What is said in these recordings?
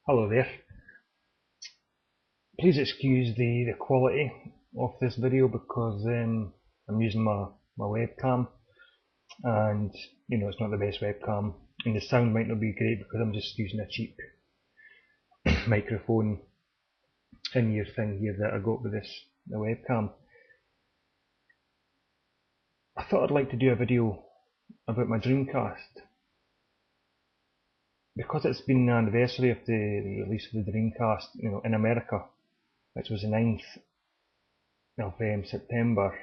Hello there. Please excuse the quality of this video because I'm using my webcam and it's not the best webcam and the sound might not be great because I'm just using a cheap microphone in-ear thing here that I got with the webcam. I thought I'd like to do a video about my Dreamcast because it's been the anniversary of the release of the Dreamcast in America, which was the 9th of September.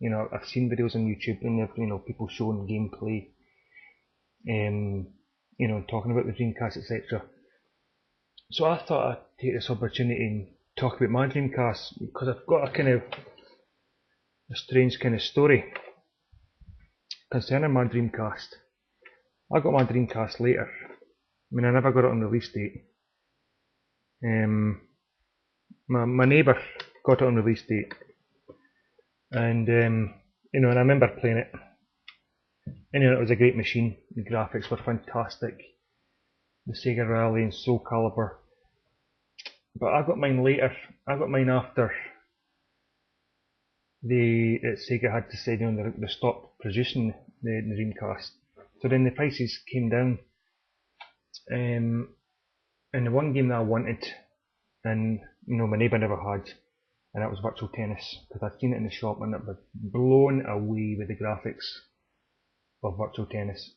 I've seen videos on YouTube and people showing gameplay, talking about the Dreamcast, etc. So I thought I'd take this opportunity and talk about my Dreamcast because I've got a strange kind of story concerning my Dreamcast. I got my Dreamcast later. I never got it on release date. My neighbour got it on release date, and and I remember playing it. And it was a great machine. The graphics were fantastic. The Sega Rally and Soul Calibur. But I got mine later. I got mine after Sega had to say they stopped producing the Dreamcast. So then the prices came down. And the one game that I wanted, and my neighbour never had, and that was Virtual Tennis, because I'd seen it in the shop and it was blown away with the graphics of Virtual Tennis.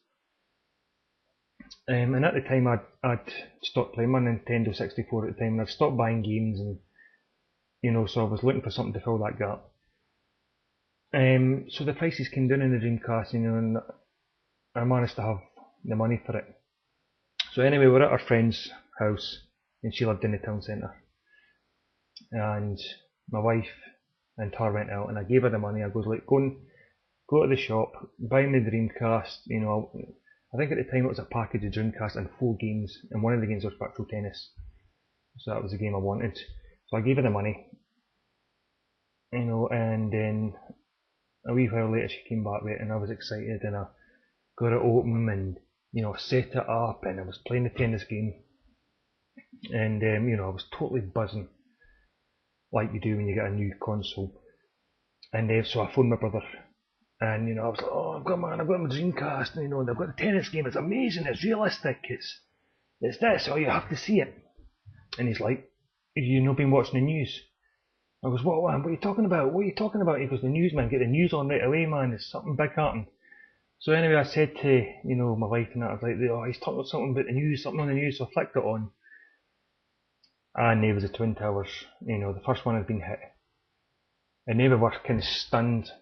And at the time I'd stopped playing my Nintendo 64 at the time, and I'd stopped buying games, and so I was looking for something to fill that gap. So the prices came down in the Dreamcast, and I managed to have the money for it. So anyway, we're at our friend's house, and she lived in the town centre. And my wife and her went out, and I gave her the money. I goes, like, go to the shop, buy me the Dreamcast. I think at the time it was a package of Dreamcast and 4 games, and one of the games was Virtual Tennis. So that was the game I wanted. So I gave her the money, and then a wee while later she came back with it, and I was excited, and I got it open, and set it up, and I was playing the tennis game, and I was totally buzzing, like you do when you get a new console. And so I phoned my brother, and I was like, oh, I've got my Dreamcast, and I've got the tennis game. It's amazing. It's realistic. It's this. Oh, you have to see it. And he's like, have you not been watching the news? I goes, what are you talking about? What are you talking about? He goes, the news, man. Get the news on right away, man. There's something big happening. So anyway, I said to my wife and that, I was like, oh, he's talking about something about the news, something on the news. So I flicked it on, and there was the Twin Towers. The first one had been hit, and they were kind of stunned,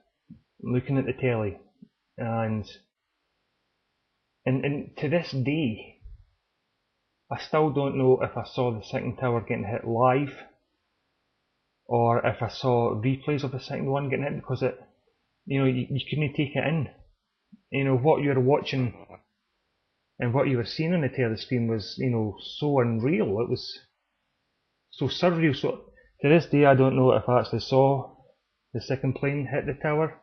looking at the telly, and to this day, I still don't know if I saw the second tower getting hit live, or if I saw replays of the second one getting hit, because you couldn't take it in. What you were watching and what you were seeing on the telly screen was, so unreal. It was so surreal. So to this day, I don't know if I actually saw the second plane hit the tower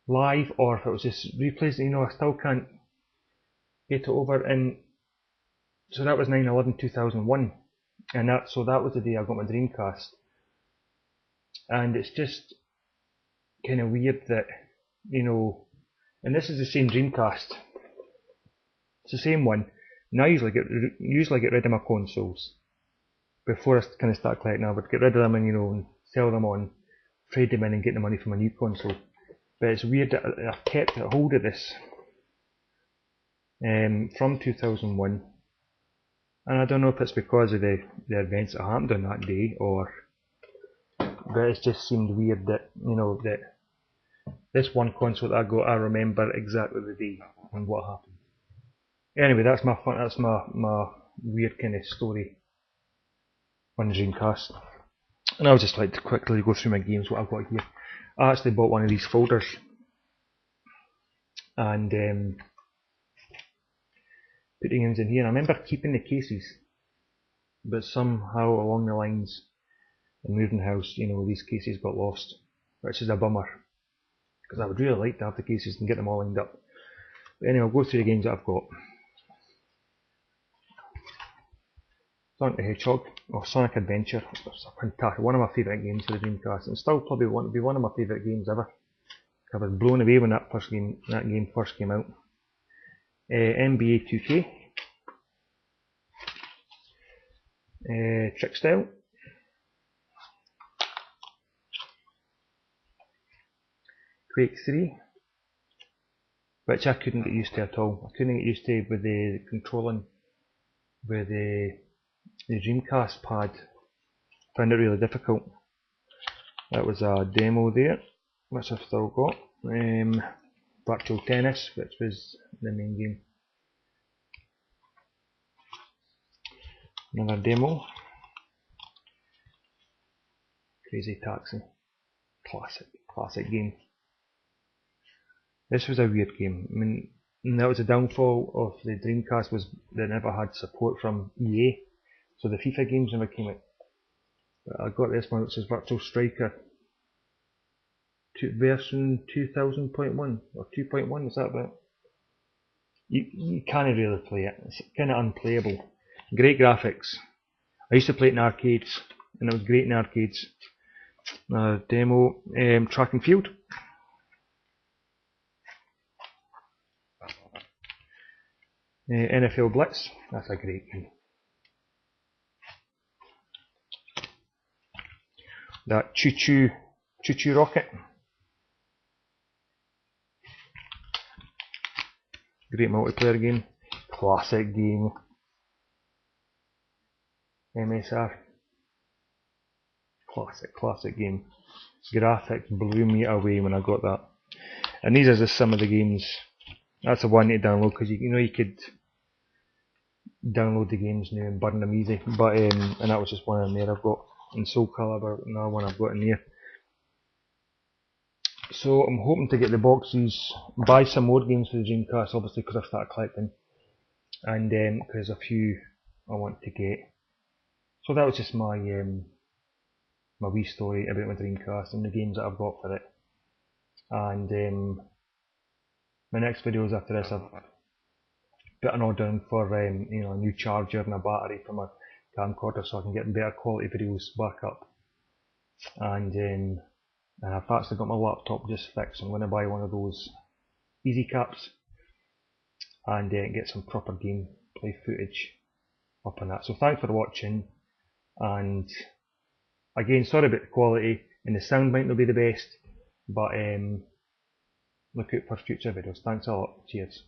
live, or if it was just replays. I still can't get it over. And so that was 9/11/2001, and that was the day I got my Dreamcast. And it's just kind of weird that and this is the same Dreamcast. It's the same one. And I usually get rid of my consoles before I kind of start collecting. I would get rid of them and sell them on, trade them in, and get the money for my new console. But it's weird that I've kept a hold of this from 2001, and I don't know if it's because of the events that happened on that day, but it just seemed weird that that this one console that I got, I remember exactly the day and what happened. Anyway, that's my weird kind of story on the Dreamcast. And I would just like to quickly go through my games, what I've got here. I actually bought one of these folders, and put the games in here. And I remember keeping the cases, but somehow along the lines in moving house, these cases got lost, which is a bummer, because I would really like to have the cases and get them all lined up. But anyway, I'll go through the games that I've got. Sonic the Hedgehog, or Sonic Adventure. It's a fantastic, one of my favourite games for the Dreamcast, and still probably want to be one of my favourite games ever. I was blown away when that game first came out. NBA 2K, Trick Style, Quake 3, which I couldn't get used to at all. I couldn't get used to with the controlling with the Dreamcast pad. Found it really difficult. That was a demo there, which I've still got. Virtual Tennis, which was the main game. Another demo. Crazy Taxi. Classic game. This was a weird game. I mean, that was the downfall of the Dreamcast, was they never had support from EA. So the FIFA games never came out. But I got this one, which is Virtual Striker version 2000.1 or 2.1, is that about? You can't really play it, it's kind of unplayable. Great graphics. I used to play it in arcades, and it was great in arcades. Demo, Track and Field. NFL Blitz, that's a great game. That Choo Choo Rocket. Great multiplayer game. Classic game. MSR. Classic game. Graphics blew me away when I got that. And these are just some of the games. That's the one to download, because you could download the games now and burn them easy. But and that was just one in there I've got. And Soul Calibur, another one I've got in there. So I'm hoping to get the boxes, buy some more games for the Dreamcast, obviously, because I've started collecting, and there's a few I want to get. So that was just my my wee story about my Dreamcast and the games that I've got for it. And my next videos after this, I've put an order in for a new charger and a battery for my camcorder, so I can get better quality videos back up. And I've actually got my laptop just fixed. I'm going to buy one of those easy caps and get some proper gameplay footage up on that. So thanks for watching, and again, sorry about the quality, and the sound might not be the best, but look out for future videos. Thanks a lot. Cheers.